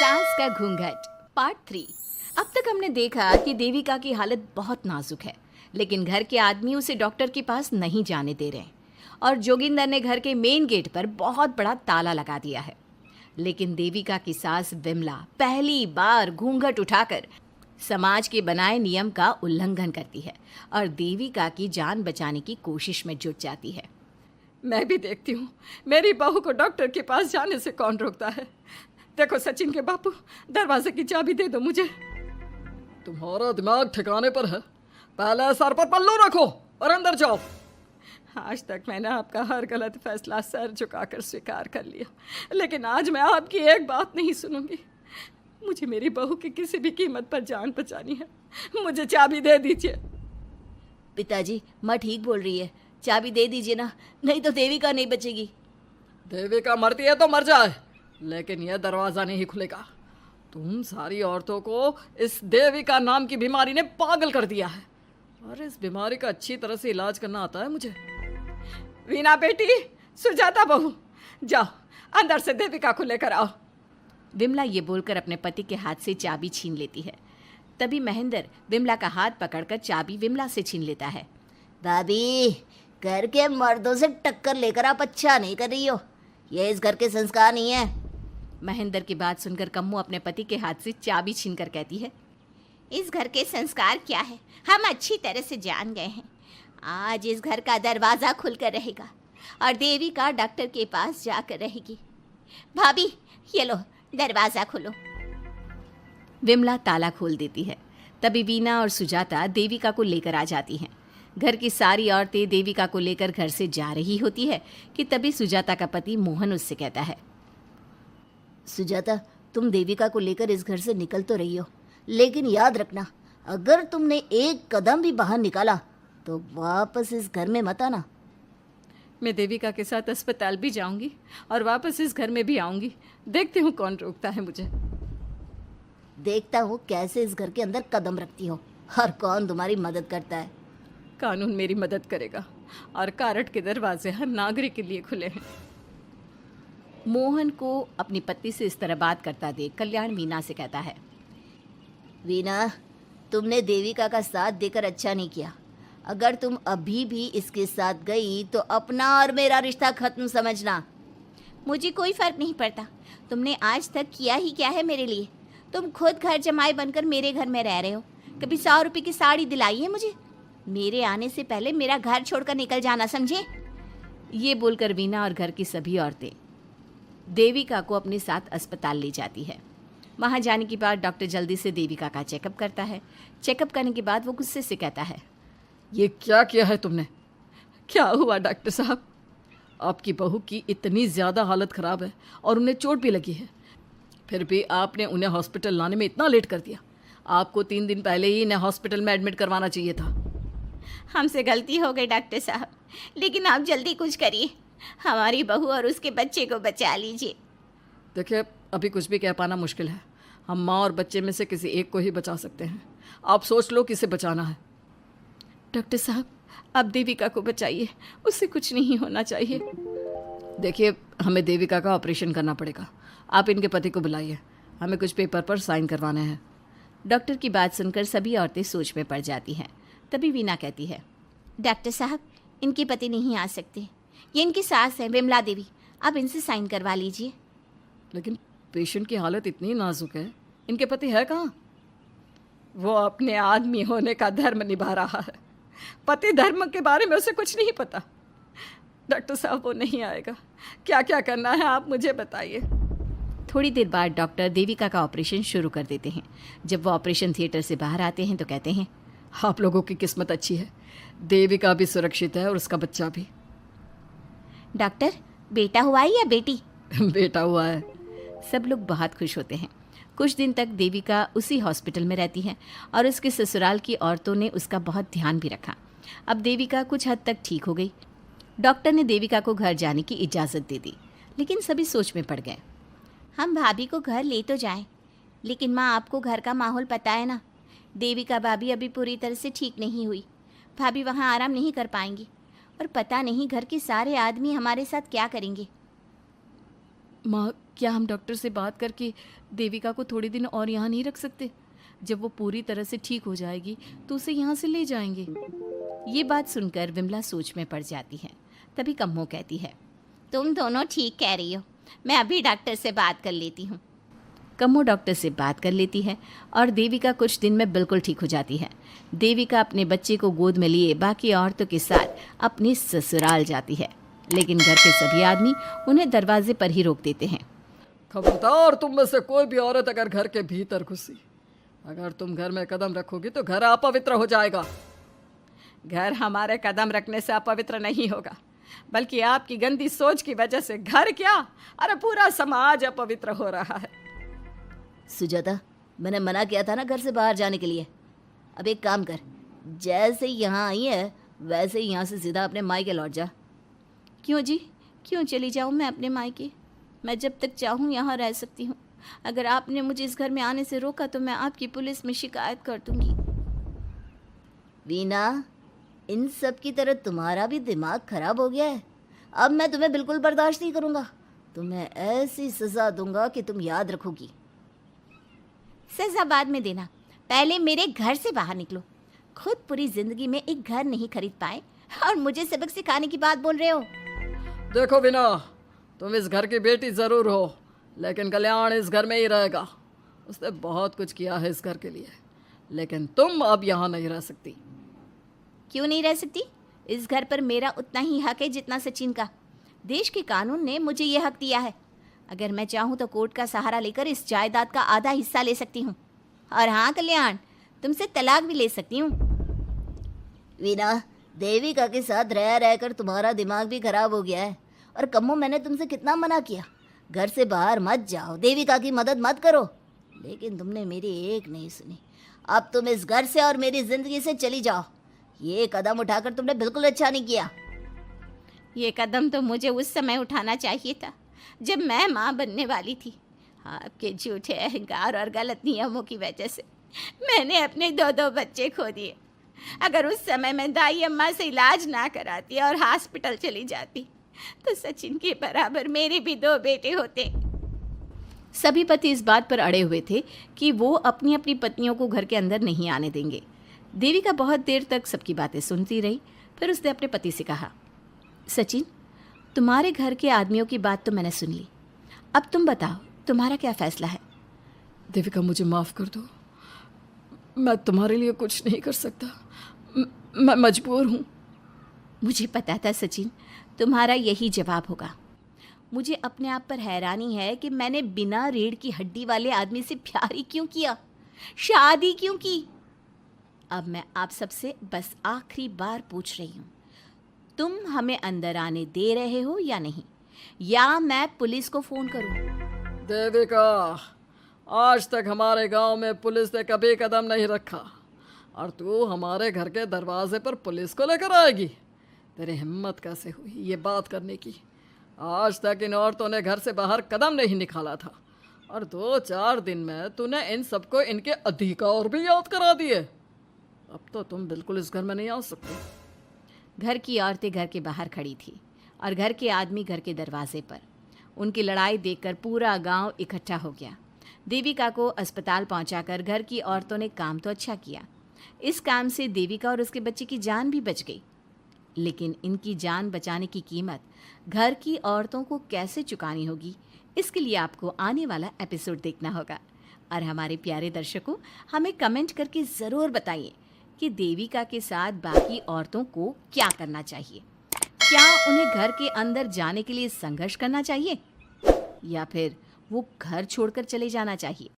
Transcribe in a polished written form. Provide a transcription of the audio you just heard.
सांस का घूंघट पार्ट 3। अब तक हमने देखा कि देविका की हालत बहुत नाजुक है, लेकिन घर के आदमी उसे डॉक्टर के पास नहीं जाने दे रहे और जोगिंदर ने घर के मेन गेट पर बहुत बड़ा ताला लगा दिया है। लेकिन देविका की सास विमला पहली बार घूंघट उठाकर समाज के बनाए नियम का उल्लंघन करती है और देविका की जान बचाने की कोशिश में जुट जाती है। मैं भी देखती हूँ मेरी बहू को डॉक्टर के पास जाने से कौन रोकता है। देखो सचिन के बापू, दरवाजे की चाबी दे दो मुझे। तुम्हारा दिमाग ठिकाने पर है, पहले सर पर पल्लू रखो और अंदर जाओ। आज तक मैंने आपका हर गलत फैसला सर झुकाकर स्वीकार कर लिया, लेकिन आज मैं आपकी एक बात नहीं सुनूंगी। मुझे मेरी बहू की किसी भी कीमत पर जान बचानी है। मुझे चाबी दे दीजिए। पिताजी, माँ ठीक बोल रही है, चाबी दे दीजिए ना, नहीं तो देविका नहीं बचेगी। देविका मरती है तो मर जाए, लेकिन यह दरवाज़ा नहीं खुलेगा। तुम सारी औरतों को इस देविका नाम की बीमारी ने पागल कर दिया है और इस बीमारी का अच्छी तरह से इलाज करना आता है मुझे। वीना बेटी, सुजाता बहू, जाओ अंदर से देविका को लेकर आओ। विमला ये बोलकर अपने पति के हाथ से चाबी छीन लेती है। तभी महेंद्र विमला का हाथ पकड़कर चाबी विमला से छीन लेता है। भाभी, घर के मर्दों से टक्कर लेकर आप अच्छा नहीं कर रही हो। ये इस घर के संस्कार नहीं है। महेंद्र की बात सुनकर कम्मू अपने पति के हाथ से चाबी छीनकर कहती है, इस घर के संस्कार क्या है हम अच्छी तरह से जान गए हैं। आज इस घर का दरवाज़ा खुलकर रहेगा और देविका डॉक्टर के पास जाकर रहेगी। भाभी, ये लो दरवाज़ा खोलो। विमला ताला खोल देती है। तभी वीना और सुजाता देविका को लेकर आ जाती हैं। घर की सारी औरतें देविका को लेकर घर से जा रही होती है कि तभी सुजाता का पति मोहन उससे कहता है, सुजाता, तुम देविका को लेकर इस घर से निकल तो रही हो, लेकिन याद रखना, अगर तुमने एक कदम भी बाहर निकाला तो वापस इस घर में मत आना। मैं देविका के साथ अस्पताल भी जाऊंगी और वापस इस घर में भी आऊंगी। देखती हूँ कौन रोकता है मुझे। देखता हूँ कैसे इस घर के अंदर कदम रखती हो और कौन तुम्हारी मदद करता है। कानून मेरी मदद करेगा और कारट के दरवाजे हर नागरिक के लिए खुले हैं। मोहन को अपनी पत्नी से इस तरह बात करता देख कल्याण वीना से कहता है, वीना, तुमने देविका का साथ देकर अच्छा नहीं किया। अगर तुम अभी भी इसके साथ गई तो अपना और मेरा रिश्ता खत्म समझना। मुझे कोई फर्क नहीं पड़ता। तुमने आज तक किया ही क्या है मेरे लिए। तुम खुद घर जमाई बनकर मेरे घर में रह रहे हो। कभी 100 रुपये की साड़ी दिलाई है मुझे। मेरे आने से पहले मेरा घर छोड़कर निकल जाना, समझे। ये बोलकर वीना और घर की सभी औरतें देविका को अपने साथ अस्पताल ले जाती है। वहाँ जाने के बाद डॉक्टर जल्दी से देविका का चेकअप करता है। चेकअप करने के बाद वो गुस्से से कहता है, ये क्या किया है तुमने? क्या हुआ डॉक्टर साहब? आपकी बहू की इतनी ज़्यादा हालत ख़राब है और उन्हें चोट भी लगी है, फिर भी आपने उन्हें हॉस्पिटल लाने में इतना लेट कर दिया। आपको 3 दिन पहले ही इन्हें हॉस्पिटल में एडमिट करवाना चाहिए था। हमसे गलती हो गई डॉक्टर साहब, लेकिन आप जल्दी कुछ करिए। हमारी बहू और उसके बच्चे को बचा लीजिए। देखिए, अभी कुछ भी कह पाना मुश्किल है। हम माँ और बच्चे में से किसी एक को ही बचा सकते हैं। आप सोच लो किसे बचाना है। डॉक्टर साहब, आप देविका को बचाइए, उससे कुछ नहीं होना चाहिए। देखिए, हमें देविका का ऑपरेशन करना पड़ेगा। आप इनके पति को बुलाइए, हमें कुछ पेपर पर साइन करवाने हैं। डॉक्टर की बात सुनकर सभी औरतें सोच में पड़ जाती हैं। तभी वीना कहती है, डॉक्टर साहब, इनके पति नहीं आ सकते। ये इनकी सास है विमला देवी, आप इनसे साइन करवा लीजिए। लेकिन पेशेंट की हालत इतनी नाजुक है, इनके पति है कहाँ? वो अपने आदमी होने का धर्म निभा रहा है। पति धर्म के बारे में उसे कुछ नहीं पता। डॉक्टर साहब, वो नहीं आएगा। क्या क्या करना है आप मुझे बताइए। थोड़ी देर बाद डॉक्टर देविका का ऑपरेशन शुरू कर देते हैं। जब वो ऑपरेशन थिएटर से बाहर आते हैं तो कहते हैं, आप लोगों की किस्मत अच्छी है, देविका भी सुरक्षित है और उसका बच्चा भी। डॉक्टर, बेटा हुआ है या बेटी? बेटा हुआ है। सब लोग बहुत खुश होते हैं। कुछ दिन तक देविका उसी हॉस्पिटल में रहती है और उसके ससुराल की औरतों ने उसका बहुत ध्यान भी रखा। अब देविका कुछ हद तक ठीक हो गई। डॉक्टर ने देविका को घर जाने की इजाज़त दे दी, लेकिन सभी सोच में पड़ गए। हम भाभी को घर ले तो जाएं, लेकिन माँ, आपको घर का माहौल पता है ना। देविका भाभी अभी पूरी तरह से ठीक नहीं हुई। भाभी वहाँ आराम नहीं कर पाएंगी और पता नहीं घर के सारे आदमी हमारे साथ क्या करेंगे। माँ, क्या हम डॉक्टर से बात करके देविका को थोड़े दिन और यहाँ नहीं रख सकते? जब वो पूरी तरह से ठीक हो जाएगी तो उसे यहाँ से ले जाएंगे। ये बात सुनकर विमला सोच में पड़ जाती है। तभी कम्मो कहती है, तुम दोनों ठीक कह रही हो, मैं अभी डॉक्टर से बात कर लेती हूँ। कम्मो डॉक्टर से बात कर लेती है और देविका कुछ दिन में बिल्कुल ठीक हो जाती है। देविका अपने बच्चे को गोद में लिए बाकी औरतों के साथ अपनी ससुराल जाती है, लेकिन घर के सभी आदमी उन्हें दरवाजे पर ही रोक देते हैं। खबरदार, तुम में से कोई भी औरत अगर घर के भीतर घुसी, अगर तुम घर में कदम रखोगी तो घर अपवित्र हो जाएगा। घर हमारे कदम रखने से अपवित्र नहीं होगा, बल्कि आपकी गंदी सोच की वजह से घर क्या, अरे पूरा समाज अपवित्र हो रहा है। सुजाता, मैंने मना किया था ना घर से बाहर जाने के लिए। अब एक काम कर, जैसे यहाँ आई है वैसे ही यहाँ से सीधा अपने मायके लौट जा। क्यों जी, क्यों चली जाऊँ मैं अपने मायके? मैं जब तक चाहूँ यहाँ रह सकती हूँ। अगर आपने मुझे इस घर में आने से रोका तो मैं आपकी पुलिस में शिकायत कर दूँगी। वीना, इन सब की तरह तुम्हारा भी दिमाग खराब हो गया है। अब मैं तुम्हें बिल्कुल बर्दाश्त नहीं करूँगा। तुम्हें ऐसी सज़ा दूंगा कि तुम याद रखोगी। सज़ा बाद में देना, पहले मेरे घर से बाहर निकलो। खुद पूरी जिंदगी में एक घर नहीं खरीद पाए और मुझे सबक सिखाने की बात बोल रहे हो। देखो वीना, तुम इस घर की बेटी ज़रूर हो, लेकिन कल्याण इस घर में ही रहेगा। उसने बहुत कुछ किया है इस घर के लिए, लेकिन तुम अब यहाँ नहीं रह सकती। क्यों नहीं रह सकती? इस घर पर मेरा उतना ही हक है जितना सचिन का। देश के कानून ने मुझे ये हक दिया है। अगर मैं चाहूँ तो कोर्ट का सहारा लेकर इस जायदाद का आधा हिस्सा ले सकती हूँ। और हाँ कल्याण, तुमसे तलाक भी ले सकती हूँ। वीना, देविका के साथ रह रहकर तुम्हारा दिमाग भी खराब हो गया है। और कम्मो, मैंने तुमसे कितना मना किया, घर से बाहर मत जाओ, देविका की मदद मत करो, लेकिन तुमने मेरी एक नहीं सुनी। अब तुम इस घर से और मेरी ज़िंदगी से चली जाओ। ये कदम उठाकर तुमने बिल्कुल अच्छा नहीं किया। ये कदम तो मुझे उस समय उठाना चाहिए था जब मैं माँ बनने वाली थी। आपके झूठे अहंकार और गलत नियमों की वजह से मैंने अपने दो बच्चे खो दिए। अगर उस समय मैं दाई अम्मा से इलाज ना कराती और हॉस्पिटल चली जाती तो सचिन के बराबर मेरे भी 2 बेटे होते। सभी पति इस बात पर अड़े हुए थे कि वो अपनी अपनी पत्नियों को घर के अंदर नहीं आने देंगे। देविका बहुत देर तक सबकी बातें सुनती रही। फिर उसने अपने पति से कहा, सचिन, तुम्हारे घर के आदमियों की बात तो मैंने सुन ली। अब तुम बताओ, तुम्हारा क्या फैसला है? देविका, मुझे माफ़ कर दो। मैं तुम्हारे लिए कुछ नहीं कर सकता। मैं मजबूर हूँ। मुझे पता था सचिन, तुम्हारा यही जवाब होगा। मुझे अपने आप पर हैरानी है कि मैंने बिना रीढ़ की हड्डी वाले आदमी से प्यार ही क्यों किया, शादी क्यों की। अब मैं आप सबसे बस आखिरी बार पूछ रही हूँ, तुम हमें अंदर आने दे रहे हो या नहीं, या मैं पुलिस को फ़ोन करूँ? देविका, आज तक हमारे गांव में पुलिस ने कभी कदम नहीं रखा और तू हमारे घर के दरवाजे पर पुलिस को लेकर आएगी? तेरी हिम्मत कैसे हुई ये बात करने की? आज तक इन औरतों ने घर से बाहर कदम नहीं निकाला था और 2-4 दिन में तूने इन सबको इनके अधिकार भी याद करा दिए। अब तो तुम बिल्कुल इस घर में नहीं आ सकते। घर की औरतें घर के बाहर खड़ी थी और घर के आदमी घर के दरवाजे पर। उनकी लड़ाई देखकर पूरा गांव इकट्ठा हो गया। देविका को अस्पताल पहुंचाकर घर की औरतों ने काम तो अच्छा किया। इस काम से देविका और उसके बच्चे की जान भी बच गई, लेकिन इनकी जान बचाने की कीमत घर की औरतों को कैसे चुकानी होगी, इसके लिए आपको आने वाला एपिसोड देखना होगा। और हमारे प्यारे दर्शकों, हमें कमेंट करके ज़रूर बताइए कि देविका के साथ बाकी औरतों को क्या करना चाहिए। क्या उन्हें घर के अंदर जाने के लिए संघर्ष करना चाहिए या फिर वो घर छोड़कर चले जाना चाहिए?